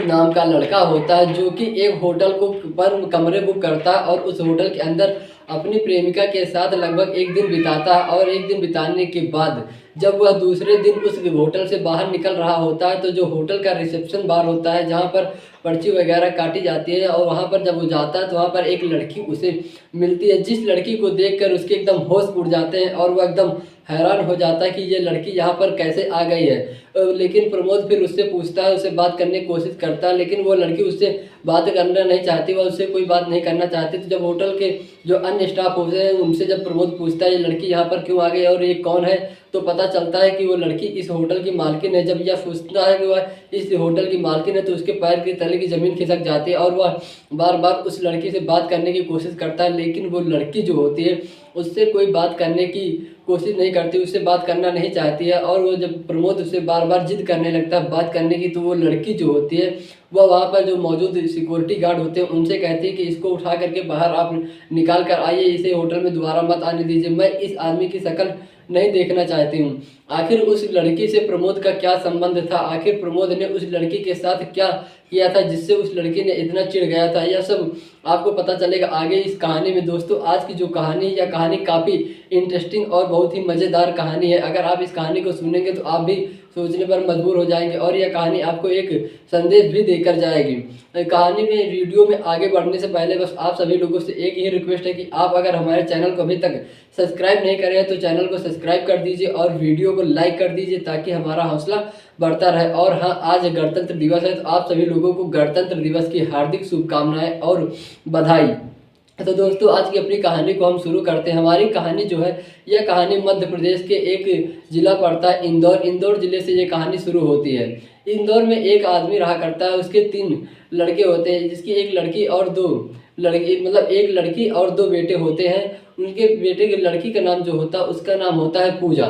नाम का लड़का होता है, जो कि एक होटल को पर कमरे बुक करता है और उस होटल के अंदर अपनी प्रेमिका के साथ लगभग एक दिन बिताता है। और एक दिन बिताने के बाद जब वह दूसरे दिन उस होटल से बाहर निकल रहा होता है, तो जो होटल का रिसेप्शन बार होता है जहाँ पर पर्ची वगैरह काटी जाती है, और वहाँ पर जब वो जाता है तो वहाँ पर एक लड़की उसे मिलती है, जिस लड़की को देखकर उसके एकदम होश उड़ जाते हैं और वह एकदम हैरान हो जाता है कि ये लड़की यहाँ पर कैसे आ गई है। लेकिन प्रमोद फिर उससे पूछता है, उससे बात करने की कोशिश करता है, लेकिन वो लड़की उससे बात करना नहीं चाहती, वह उससे कोई बात नहीं करना चाहती। तो जब होटल के जो अन्य स्टाफ होते हैं उनसे जब प्रमोद पूछता है ये लड़की यहाँ पर क्यों आ गई और ये कौन है, तो पता चलता है कि वो लड़की इस होटल की मालकिन है। जब यह सोचता है कि वह इस होटल की मालकिन है, तो उसके पैर के तले की ज़मीन खिसक जाती है और वह बार बार उस लड़की से बात करने की कोशिश करता है, लेकिन वो लड़की जो होती है उससे कोई बात करने की कोशिश नहीं करती, उससे बात करना नहीं चाहती है। और वो जब प्रमोद उससे बार बार जिद करने लगता है बात करने की, तो वो लड़की जो होती है वह वहाँ पर जो मौजूद सिक्योरिटी गार्ड होते हैं उनसे कहती है कि इसको उठा करके बाहर आप निकाल कर आइए, इसे होटल में दोबारा मत आने दीजिए, मैं इस आदमी की शक्ल नहीं देखना चाहती हूँ। आखिर उस लड़की से प्रमोद का क्या संबंध था, आखिर प्रमोद ने उस लड़की के साथ क्या किया था जिससे उस लड़की ने इतना चिढ़ गया था, यह सब आपको पता चलेगा आगे इस कहानी में। दोस्तों, आज की जो कहानी, यह कहानी काफ़ी इंटरेस्टिंग और बहुत ही मज़ेदार कहानी है। अगर आप इस कहानी को सुनेंगे तो आप भी सोचने पर मजबूर हो जाएंगे और यह कहानी आपको एक संदेश भी देकर जाएगी। कहानी में वीडियो में आगे बढ़ने से पहले बस आप सभी लोगों से एक ही रिक्वेस्ट है कि आप अगर हमारे चैनल को अभी तक सब्सक्राइब नहीं करें तो चैनल को सब्सक्राइब कर दीजिए और वीडियो को लाइक कर दीजिए, ताकि हमारा हौसला बढ़ता रहे। और हाँ, आज गणतंत्र दिवस है, तो आप सभी लोगों को गणतंत्र दिवस की हार्दिक शुभकामनाएं और बधाई। तो दोस्तों, आज की अपनी कहानी को हम शुरू करते हैं। हमारी कहानी जो है, यह कहानी मध्य प्रदेश के एक जिला पड़ता है इंदौर। इंदौर जिले से ये कहानी शुरू होती है। इंदौर में एक आदमी रहा करता है, उसके 3 लड़के होते हैं, जिसकी एक लड़की और 2 लड़की, मतलब एक लड़की और 2 बेटे होते हैं। उनके बेटे की लड़की का नाम जो होता है उसका नाम होता है पूजा।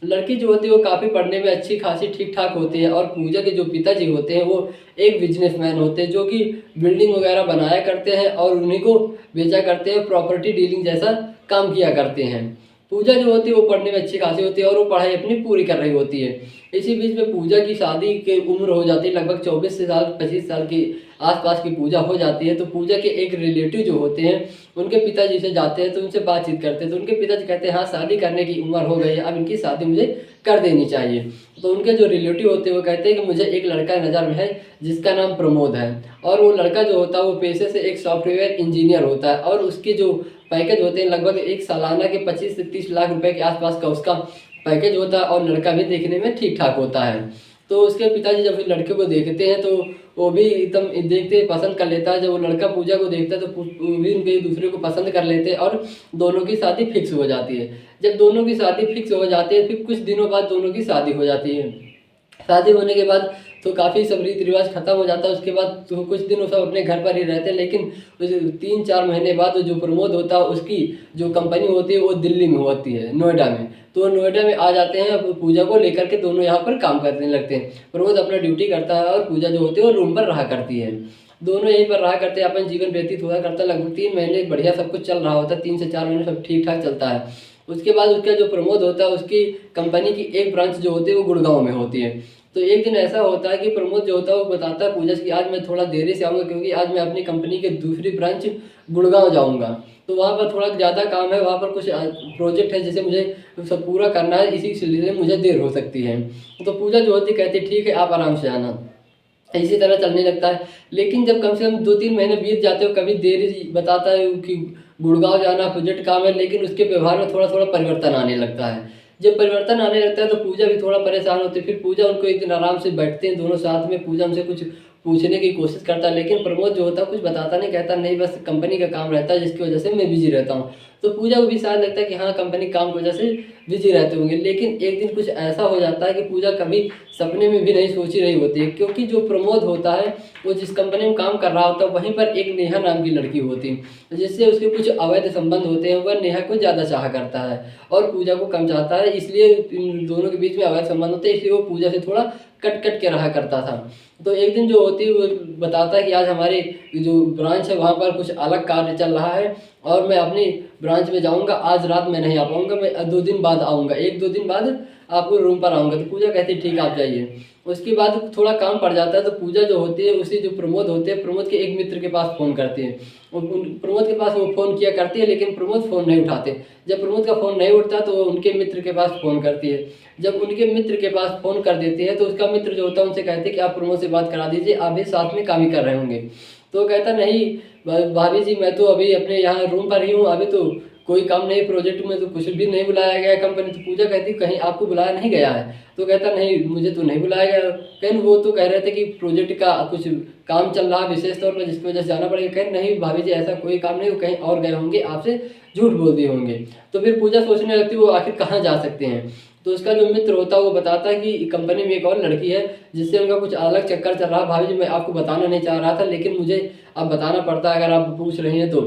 लड़की जो होती है वो काफ़ी पढ़ने में अच्छी खासी ठीक ठाक होती है, और पूजा के जो पिताजी होते हैं वो एक बिजनेसमैन होते हैं, जो कि बिल्डिंग वगैरह बनाया करते हैं और उन्हीं को बेचा करते हैं, प्रॉपर्टी डीलिंग जैसा काम किया करते हैं। पूजा जो होती है वो पढ़ने में अच्छी खासी होती है और वो पढ़ाई अपनी पूरी कर रही होती है। इसी बीच में पूजा की शादी की उम्र हो जाती है, लगभग 24 से 25 साल की आसपास की पूजा हो जाती है। तो पूजा के एक रिलेटिव जो होते हैं उनके पिताजी से जाते हैं, तो उनसे बातचीत करते हैं। तो उनके पिताजी कहते हैं हाँ, शादी करने की उम्र हो गई है, अब इनकी शादी मुझे कर देनी चाहिए। तो उनके जो रिलेटिव होते हैं वो कहते हैं कि मुझे एक लड़का नज़र में है जिसका नाम प्रमोद है, और वो लड़का जो होता है वो पेशे से एक सॉफ्टवेयर इंजीनियर होता है, और उसके जो पैकेज होते हैं लगभग एक सालाना के 25 से 30 लाख रुपए के आसपास का उसका पैकेज होता है, और लड़का भी देखने में ठीक ठाक होता है। तो उसके पिताजी जब इस लड़के को देखते हैं तो वो भी एकदम देखते पसंद कर लेता है। जब वो लड़का पूजा को देखता है तो वो भी उनके एक दूसरे को पसंद कर लेते हैं और दोनों की शादी फिक्स हो जाती है। जब दोनों की शादी फिक्स हो जाती है, फिर कुछ दिनों बाद दोनों की शादी हो जाती है। शादी होने के बाद तो काफ़ी सब रीति रिवाज खत्म हो जाता है। उसके बाद तो कुछ दिन वो सब अपने घर पर ही रहते हैं, लेकिन 3-4 महीने बाद जो प्रमोद होता है उसकी जो कंपनी होती है वो दिल्ली में होती है, नोएडा में। तो नोएडा में आ जाते हैं, पूजा को लेकर के दोनों यहाँ पर काम करने लगते हैं। प्रमोद अपना ड्यूटी करता है और पूजा जो होती है वो रूम पर रहा करती है। दोनों यहीं पर रहा करते हैं, अपन जीवन व्यतीत हुआ करता है। लगभग 3 महीने बढ़िया सब कुछ चल रहा होता है, 3 से 4 महीने सब ठीक ठाक चलता है। उसके बाद उसका जो प्रमोद होता है उसकी कंपनी की एक ब्रांच जो होती है वो गुड़गांव में होती है। तो एक दिन ऐसा होता है कि प्रमोद जो होता है वो बताता है पूजा कि आज मैं थोड़ा देरी से आऊँगा, क्योंकि आज मैं अपनी कंपनी के दूसरी ब्रांच गुड़गांव जाऊँगा। तो वहाँ पर थोड़ा ज़्यादा काम है, वहाँ पर कुछ प्रोजेक्ट है जिसे मुझे सब पूरा करना है, इसी सिलसिले में मुझे देर हो सकती है। तो पूजा जो होती कहती ठीक है, आप आराम से आना। इसी तरह चलने लगता है। लेकिन जब कम से कम 2-3 महीने बीत जाते हो, कभी देरी बताता है कि गुड़गांव जाना प्रोजेक्ट काम है, लेकिन उसके व्यवहार में थोड़ा थोड़ा परिवर्तन आने लगता है। जब परिवर्तन आने लगता है तो पूजा भी थोड़ा परेशान होती है। फिर पूजा उनको एक दिन आराम से बैठते हैं दोनों साथ में, पूजा उनसे कुछ पूछने की कोशिश करता है, लेकिन प्रमोद जो होता है कुछ बताता नहीं, कहता नहीं बस कंपनी का काम रहता है जिसकी वजह से मैं बिजी रहता हूँ। तो पूजा को भी शायद लगता है कि हाँ, कंपनी काम की वजह से बिजी रहते होंगे। लेकिन एक दिन कुछ ऐसा हो जाता है कि पूजा कभी सपने में भी नहीं सोची रही होती है, क्योंकि जो प्रमोद होता है वो जिस कंपनी में काम कर रहा होता है वहीं पर एक नेहा नाम की लड़की होती है, जिससे उसके कुछ अवैध संबंध होते हैं। वह नेहा को ज़्यादा चाह करता है और पूजा को कम चाहता है, इसलिए इन दोनों के बीच में अवैध संबंध होते हैं, इसलिए वो पूजा से थोड़ा कट कट के रहा करता था। तो एक दिन जो होती है वो बताता है कि आज हमारे जो ब्रांच है वहाँ पर कुछ अलग कार्य चल रहा है और मैं अपनी ब्रांच में जाऊँगा, आज रात में नहीं आ पाऊँगा, मैं 2 दिन बाद आऊँगा, 1-2 दिन बाद आपको रूम पर आऊँगा। तो पूजा कहती ठीक आप जाइए। उसके बाद थोड़ा काम पड़ जाता है तो पूजा जो होती है उसी जो प्रमोद होते हैं, प्रमोद के एक मित्र के पास फ़ोन करती है। प्रमोद के पास वो फ़ोन किया करती है, लेकिन प्रमोद फ़ोन नहीं उठाते। जब प्रमोद का फ़ोन नहीं उठता तो वो उनके मित्र के पास फ़ोन करती है। जब उनके मित्र के पास फ़ोन कर देती है तो उसका मित्र जो होता है उनसे कहते हैं कि आप प्रमोद से बात करा दीजिए, आप भी साथ में काम ही कर रहे होंगे। तो वो कहता नहीं भाभी जी, मैं तो अभी अपने यहाँ रूम पर ही हूँ, अभी तो कोई काम नहीं, प्रोजेक्ट में तो कुछ भी नहीं बुलाया गया है कंपनी। तो पूजा कहती कहीं आपको बुलाया नहीं गया है? तो कहता नहीं, मुझे तो नहीं बुलाया गया। कहीं वो तो कह रहे थे कि प्रोजेक्ट का कुछ काम चल रहा है विशेष तौर पर, जिसकी वजह से जाना पड़ेगा। कहीं नहीं भाभी जी, ऐसा कोई काम नहीं, वो कहीं और गए होंगे, आपसे झूठ बोल दिए होंगे। तो फिर पूजा सोचने लगती वो आखिर कहाँ जा सकते हैं। तो उसका जो मित्र होता है वो बताता है कि कंपनी में एक और लड़की है जिससे उनका कुछ अलग चक्कर चल रहा है। भाभी जी, मैं आपको बताना नहीं चाह रहा था, लेकिन मुझे अब बताना पड़ता है अगर आप पूछ रही हैं तो।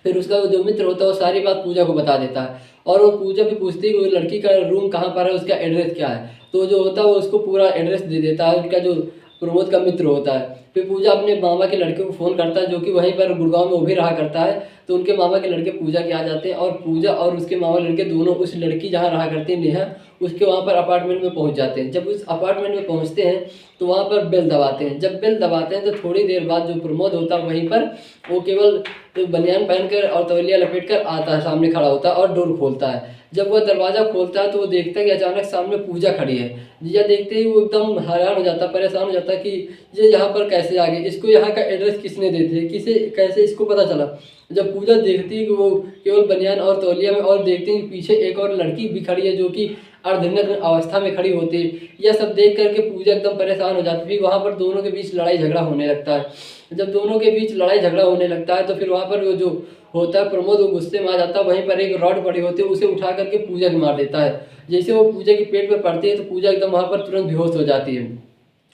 फिर उसका जो मित्र होता है वो सारी बात पूजा को बता देता है, और वो पूजा भी पूछती है कि वो लड़की का रूम कहाँ पर है, उसका एड्रेस क्या है। तो जो होता है वो उसको पूरा एड्रेस दे देता है, उनका जो प्रमोद का मित्र होता है। फिर पूजा अपने मामा के लड़के को फ़ोन करता है जो कि वहीं पर गुड़गांव में वो भी रहा करता है। तो उनके मामा के लड़के पूजा के आ जाते हैं, और पूजा और उसके मामा लड़के दोनों उस लड़की जहाँ रहा करती है नेहा, उसके वहाँ पर अपार्टमेंट में पहुँच जाते हैं। जब उस अपार्टमेंट में पहुँचते हैं तो वहाँ पर बेल दबाते हैं। जब बेल दबाते हैं तो थोड़ी देर बाद जो प्रमोद होता है वहीं पर वो केवल बनियान पहनकर और तौलिया लपेट कर आता है, सामने खड़ा होता है और डोर खोलता है। जब वह दरवाज़ा खोलता है तो वो देखता है कि अचानक सामने पूजा खड़ी है। जीजा देखते ही वो एकदम हैरान हो जाता है, परेशान हो जाता है कि ये यहाँ पर कैसे आ गई, इसको यहाँ का एड्रेस किसने दे दिया, किसे कैसे इसको पता चला। जब पूजा देखती है कि वो केवल बनियान और तौलिया में, और देखती है कि पीछे एक और लड़की भी खड़ी है जो कि अर्धनग्न अवस्था में खड़ी होती है। यह सब देख करके पूजा एकदम परेशान हो जाती है। फिर वहाँ पर दोनों के बीच लड़ाई झगड़ा होने लगता है। जब दोनों के बीच लड़ाई झगड़ा होने लगता है तो फिर वहाँ पर वो जो होता है प्रमोद वो गुस्से में आ जाता है। वहीं पर एक रॉड पड़ी होती है, उसे उठा करके पूजा के मार देता है। जैसे वो पूजा के पेट में पड़ती है तो पूजा एकदम वहाँ पर तुरंत बेहोश हो जाती है।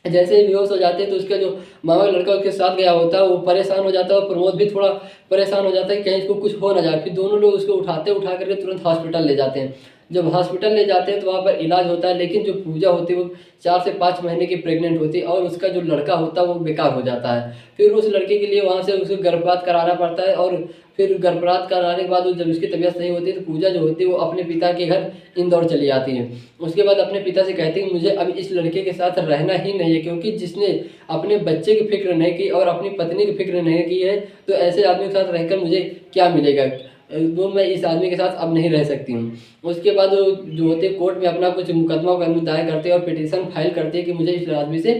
जैसे ही बेहोश हो जाते हैं तो उसका जो मामा का लड़का उसके साथ गया होता है वो परेशान हो जाता है, और प्रमोद भी थोड़ा परेशान हो जाता है कि कहीं इसको कुछ हो ना जाए। फिर दोनों लोग उसको उठा करके तुरंत हॉस्पिटल ले जाते हैं। जब हॉस्पिटल ले जाते हैं तो वहाँ पर इलाज होता है, लेकिन जो पूजा होती है वो 4 से 5 महीने की प्रेग्नेंट होती है, और उसका जो लड़का होता है वो बेकार हो जाता है। फिर उस लड़के के लिए वहाँ से उसे गर्भपात कराना पड़ता है, और फिर गर्भपात कराने के बाद जब उसकी तबीयत सही होती है तो पूजा जो होती है वो अपने पिता के घर इंदौर चली आती है। उसके बाद अपने पिता से कहती है कि मुझे अब इस लड़के के साथ रहना ही नहीं है, क्योंकि जिसने अपने बच्चे की फिक्र नहीं की और अपनी पत्नी की फिक्र नहीं की है, तो ऐसे आदमी के साथ रहकर मुझे क्या मिलेगा। वो मैं इस आदमी के साथ अब नहीं रह सकती हूँ। उसके बाद वो जो होते हैं कोर्ट में अपना कुछ मुकदमा दायर करते हैं और पिटीशन फाइल करते हैं कि मुझे इस आदमी से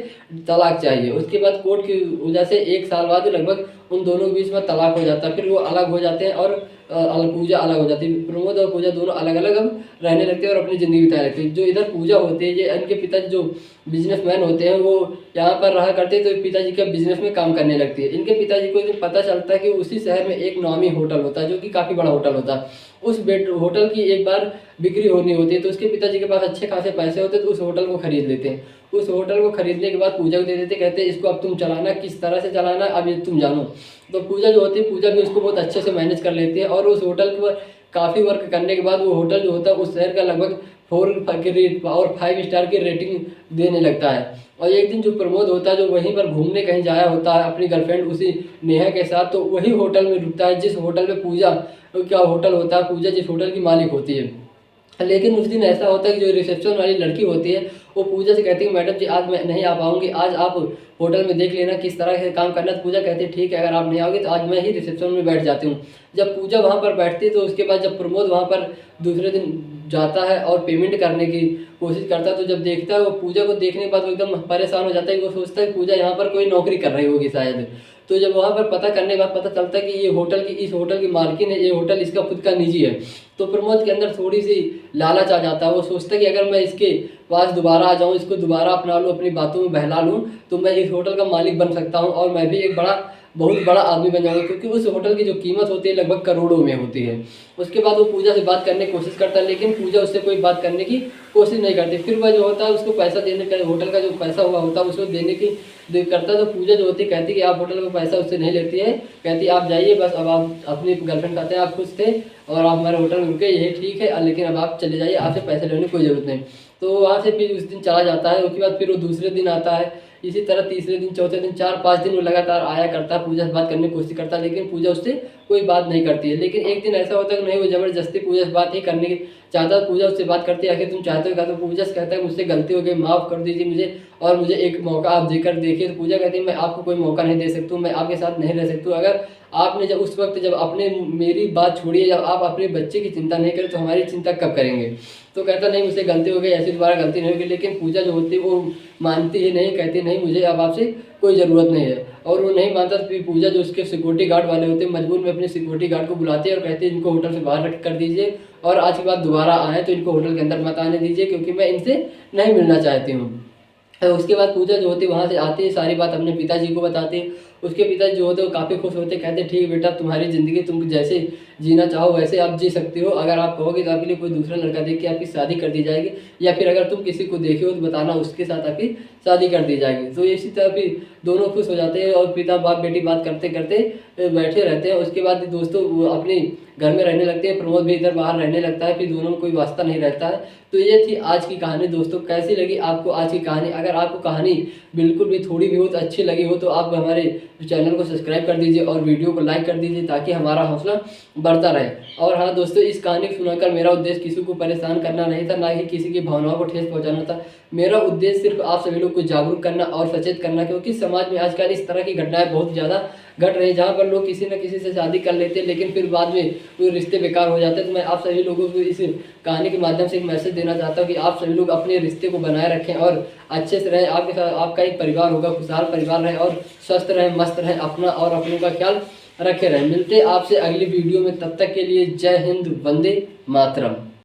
तलाक चाहिए। उसके बाद कोर्ट की वजह से 1 साल बाद लगभग उन दोनों के बीच में तलाक हो जाता है। फिर वो अलग हो जाते हैं, और पूजा अलग हो जाती है। प्रमोद और पूजा दोनों अलग अलग अब रहने लगते हैं और अपनी ज़िंदगी बिताने लगते हैं। जो इधर पूजा होती है, ये इनके पिताजी जो बिजनेसमैन होते हैं वो यहाँ पर रहा करते हैं, तो पिताजी के बिजनेस में काम करने लगती है। इनके पिताजी को पता चलता है कि उसी शहर में एक नामी होटल होता है जो कि काफ़ी बड़ा होटल होता है। उस होटल की एक बार बिक्री होनी होती है, तो उसके पिताजी के पास अच्छे खासे पैसे होते हैं, तो उस होटल को खरीद लेते हैं। उस होटल को खरीदने के बाद पूजा को दे देते, कहते हैं इसको अब तुम चलाना, किस तरह से चलाना अब ये तुम जानो। तो पूजा जो होती है, पूजा भी उसको बहुत अच्छे से मैनेज कर लेती है, और उस होटल पर काफ़ी वर्क करने के बाद वो होटल जो होता है उस शहर का लगभग 4 और 5 स्टार की रेटिंग देने लगता है। और एक दिन जो प्रमोद होता है जो वहीं पर घूमने कहीं जाया होता है अपनी गर्लफ्रेंड उसी नेहा के साथ, तो वही होटल में रुकता है जिस होटल में पूजा क्या होटल होता है, पूजा जिस होटल की मालिक होती है। लेकिन उस दिन ऐसा होता है कि जो रिसेप्शन वाली लड़की होती है वो पूजा से कहती है मैडम जी आज मैं नहीं आ पाऊंगी, आज आप होटल में देख लेना किस तरह से काम करना है। तो पूजा कहती है ठीक है, अगर आप नहीं आओगे तो आज मैं ही रिसेप्शन में बैठ जाती हूँ। जब पूजा वहाँ पर बैठती है तो उसके बाद जब प्रमोद वहाँ पर दूसरे दिन जाता है और पेमेंट करने की कोशिश करता है, तो जब देखता है वो पूजा को देखने के बाद वो एकदम परेशान हो जाता है। वो सोचता है पूजा यहाँ पर कोई नौकरी कर रही होगी शायद। तो जब वहाँ पर पता करने के बाद पता चलता है कि ये होटल की इस होटल की मालकिन है, ये होटल इसका खुद का निजी है। तो प्रमोद के अंदर थोड़ी सी लालच आ जाता है। वो सोचता है कि अगर मैं इसके पास दोबारा आ जाऊँ, इसको दोबारा अपना लूँ, अपनी बातों में बहला लूँ, तो मैं इस होटल का मालिक बन सकता हूँ और मैं भी एक बहुत बड़ा आदमी बन जाऊँगा, क्योंकि उस होटल की जो कीमत होती है लगभग करोड़ों में होती है। उसके बाद वो पूजा से बात करने की कोशिश करता है, लेकिन पूजा उससे कोई बात करने की कोशिश नहीं करती। फिर वह जो होता है उसको पैसा देने का, होटल का जो पैसा हुआ होता है उसको देने की करता है। तो पूजा जो होती है कहती है कि आप होटल का पैसा उससे नहीं लेती है, कहती आप जाइए, बस अब आप अपनी गर्लफ्रेंड कहते हैं आप खुश थे और आप हमारे होटल में रुके, यही ठीक है, लेकिन अब आप चले जाइए, आपसे पैसे लेने की कोई ज़रूरत नहीं। तो वहाँ से फिर उस दिन चला जाता है। उसके बाद फिर वो दूसरे दिन आता है, इसी तरह तीसरे दिन, चौथे दिन, 4-5 दिन वो लगातार आया करता है, पूजा से बात करने की कोशिश करता है, लेकिन पूजा उससे कोई बात नहीं करती है। लेकिन एक दिन ऐसा होता है कि नहीं, वो ज़बरदस्ती पूजा से बात ही करने की चाहता है। पूजा उससे बात करती है, आखिर तुम चाहते हो क्या? तो पूजा से कहता है मुझसे गलती हो गई, माफ़ कर दीजिए मुझे और मुझे एक मौका आप देकर देखिए। तो पूजा कहती है मैं आपको कोई मौका नहीं दे सकती हूँ, मैं आपके साथ नहीं रह सकती हूँ। अगर आपने जब उस वक्त जब अपने मेरी बात छोड़िए, जब आप अपने बच्चे की चिंता नहीं करें तो हमारी चिंता कब करेंगे? तो कहता नहीं मुझसे गलती हो गई, ऐसी दोबारा गलती नहीं होगी। लेकिन पूजा जो होती है वो मानती ही नहीं, कहती नहीं मुझे अब आपसे कोई ज़रूरत नहीं है। और वो नहीं मानता तो फिर पूजा जो उसके सिक्योरिटी गार्ड वाले होते हैं मजबूर में अपने सिक्योरिटी गार्ड को बुलाते हैं और कहते हैं इनको होटल से बाहर रख कर दीजिए और आज के बाद दोबारा आए तो इनको होटल के अंदर मत आने दीजिए, क्योंकि मैं इनसे नहीं मिलना चाहती हूँ। उसके बाद पूजा जो होती है वहाँ से आती है, सारी बात अपने पिताजी को बताती है। उसके पिताजी जो होते हैं वो काफ़ी खुश होते हैं, कहते हैं ठीक है बेटा, तुम्हारी ज़िंदगी तुम जैसे जीना चाहो वैसे आप जी सकती हो। अगर आप कहोगे तो आपके लिए कोई दूसरा लड़का देख के आपकी शादी कर दी जाएगी, या फिर अगर तुम किसी को देखे हो तो बताना, उसके साथ आपकी शादी कर दी जाएगी। तो इसी तरह फिर दोनों खुश हो जाते हैं और पिता बाप बेटी बात करते करते बैठे रहते हैं। उसके बाद दोस्तों वो अपने घर में रहने लगते हैं, प्रमोद भी इधर बाहर रहने लगता है, फिर दोनों में कोई वास्ता नहीं रहता है। तो ये थी आज की कहानी दोस्तों। कैसी लगी आपको आज की कहानी? अगर आपको कहानी बिल्कुल भी थोड़ी भी बहुत अच्छी लगी हो तो आप हमारे चैनल को सब्सक्राइब कर दीजिए और वीडियो को लाइक कर दीजिए ताकि हमारा हौसला बढ़ता रहे। और हाँ दोस्तों, इस कहानी को सुनाकर मेरा उद्देश्य किसी को परेशान करना नहीं था, ना ही किसी की भावनाओं को ठेस पहुँचाना था। मेरा उद्देश्य सिर्फ आप सभी लोग को जागरूक करना और सचेत करना, क्योंकि समाज में आजकल इस तरह की घटनाएं बहुत ज़्यादा घट रही है, जहाँ पर लोग किसी न किसी से शादी कर लेते हैं लेकिन फिर बाद में वो रिश्ते बेकार हो जाते हैं। तो मैं आप सभी लोगों को इस कहानी के माध्यम से एक मैसेज देना चाहता हूँ कि आप सभी लोग अपने रिश्ते को बनाए रखें और अच्छे से रहें। आपके साथ आपका एक परिवार होगा, खुशहाल परिवार रहे और स्वस्थ रहें, मस्त रहें, अपना और अपनों का ख्याल रखे रहें। मिलते आपसे अगली वीडियो में, तब तक के लिए जय हिंद, वंदे मातरम।